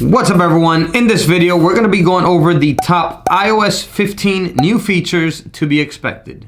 What's up everyone? In this video, we're going to be going over the top iOS 15 new features to be expected.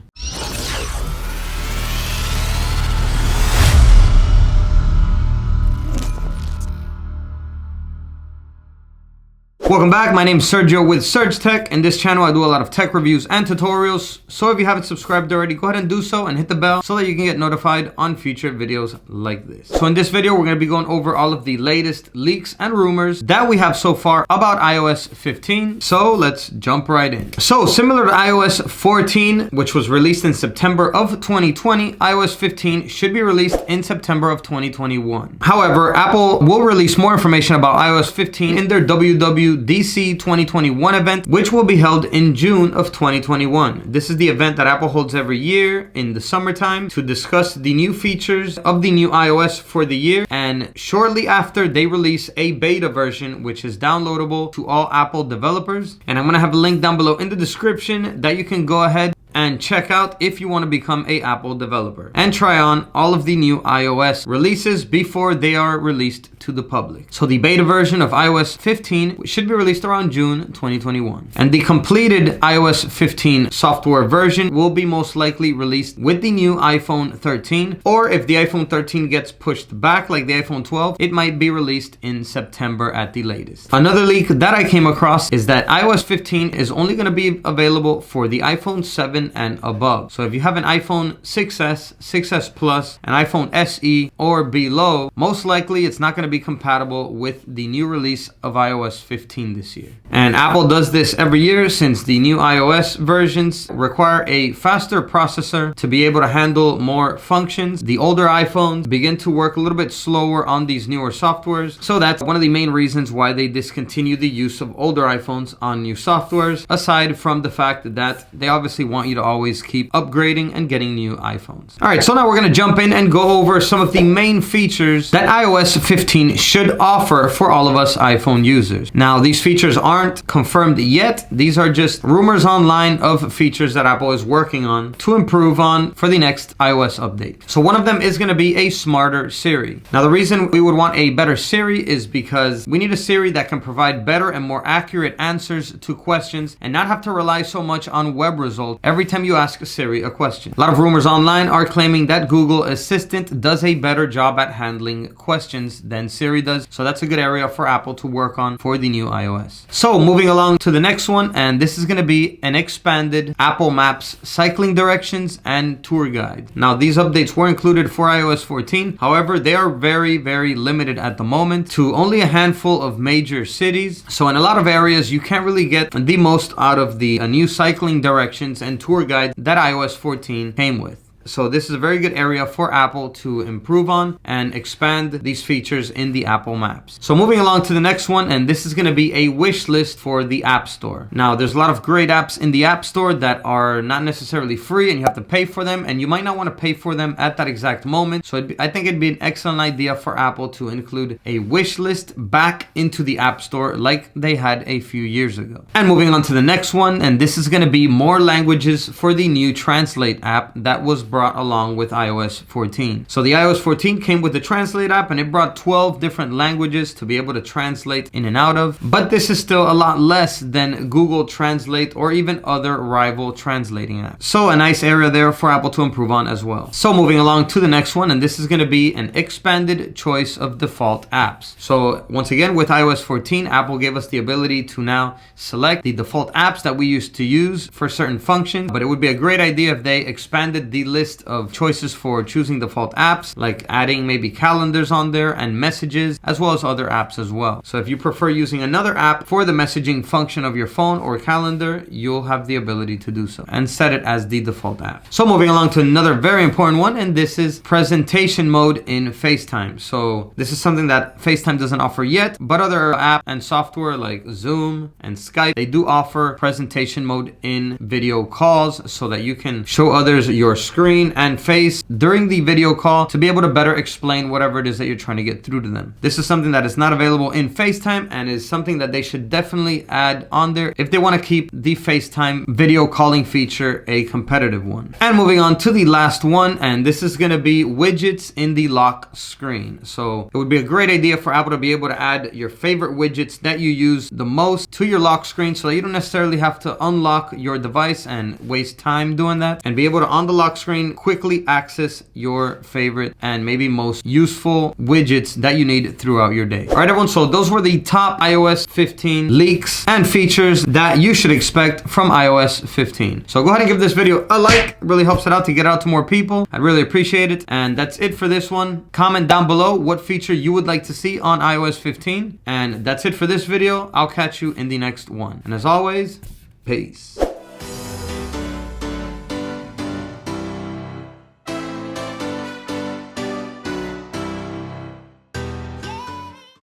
Welcome back. My name is Sergio with Serg-Tech. In this channel, I do a lot of tech reviews and tutorials. So if you haven't subscribed already, go ahead and do so and hit the bell so that you can get notified on future videos like this. So in this video, we're going to be going over all of the latest leaks and rumors that we have so far about iOS 15. So let's jump right in. So similar to iOS 14, which was released in September of 2020, iOS 15 should be released in September of 2021. However, Apple will release more information about iOS 15 in their WWDC 2021 event, which will be held in June of 2021. This is the event that Apple holds every year in the summertime to discuss the new features of the new iOS for the year, and shortly after they release a beta version which is downloadable to all Apple developers. And I'm going to have a link down below in the description that you can go ahead and check out if you want to become a Apple developer and try on all of the new iOS releases before they are released to the public. So the beta version of iOS 15 should be released around June 2021. And the completed iOS 15 software version will be most likely released with the new iPhone 13, or if the iPhone 13 gets pushed back like the iPhone 12, it might be released in September at the latest. Another leak that I came across is that iOS 15 is only going to be available for the iPhone 7 and above. So if you have an iPhone 6S, 6S Plus, an iPhone SE or below, most likely it's not going to be compatible with the new release of iOS 15 this year. And Apple does this every year since the new iOS versions require a faster processor to be able to handle more functions. The older iPhones begin to work a little bit slower on these newer softwares. So that's one of the main reasons why they discontinue the use of older iPhones on new softwares, aside from the fact that they obviously want you to always keep upgrading and getting new iPhones. All right, so now we're going to jump in and go over some of the main features that iOS 15 should offer for all of us iPhone users. Now, these features aren't confirmed yet. These are just rumors online of features that Apple is working on to improve on for the next iOS update. So one of them is going to be a smarter Siri. Now, the reason we would want a better Siri is because we need a Siri that can provide better and more accurate answers to questions and not have to rely so much on web results every time you ask Siri a question. A lot of rumors online are claiming that Google Assistant does a better job at handling questions than Siri does. So that's a good area for Apple to work on for the new iOS. So moving along to the next one, and this is going to be an expanded Apple Maps cycling directions and tour guide. Now, these updates were included for iOS 14. However, they are very, very limited at the moment to only a handful of major cities. So in a lot of areas, you can't really get the most out of the new cycling directions and tour guide that iOS 14 came with. So this is a very good area for Apple to improve on and expand these features in the Apple Maps. So moving along to the next one, and this is going to be a wish list for the App Store. Now, there's a lot of great apps in the App Store that are not necessarily free and you have to pay for them, and you might not want to pay for them at that exact moment. So I think it'd be an excellent idea for Apple to include a wish list back into the App Store like they had a few years ago. And moving on to the next one, and this is going to be more languages for the new Translate app that was brought along with iOS 14. So the iOS 14 came with the Translate app, and it brought 12 different languages to be able to translate in and out of. But this is still a lot less than Google Translate or even other rival translating apps. So a nice area there for Apple to improve on as well. So moving along to the next one, and this is going to be an expanded choice of default apps. So once again, with iOS 14, Apple gave us the ability to now select the default apps that we used to use for certain functions. But it would be a great idea if they expanded the list of choices for choosing default apps, like adding maybe calendars on there and messages, as well as other apps as well. So if you prefer using another app for the messaging function of your phone or calendar, you'll have the ability to do so and set it as the default app. So moving along to another very important one, and this is presentation mode in FaceTime. So this is something that FaceTime doesn't offer yet, but other apps and software like Zoom and Skype, they do offer presentation mode in video calls so that you can show others your screen screen and face during the video call to be able to better explain whatever it is that you're trying to get through to them. This is something that is not available in FaceTime and is something that they should definitely add on there if they want to keep the FaceTime video calling feature a competitive one. And moving on to the last one, and this is going to be widgets in the lock screen. So it would be a great idea for Apple to be able to add your favorite widgets that you use the most to your lock screen so that you don't necessarily have to unlock your device and waste time doing that, and be able to on the lock screen quickly access your favorite and maybe most useful widgets that you need throughout your day. All right, everyone, so those were the top iOS 15 leaks and features that you should expect from iOS 15. So go ahead and give this video a like. It really helps it out to get out to more people. I'd really appreciate it. And that's it for this one. Comment down below what feature you would like to see on iOS 15. And that's it for this video. I'll catch you in the next one. And as always, peace.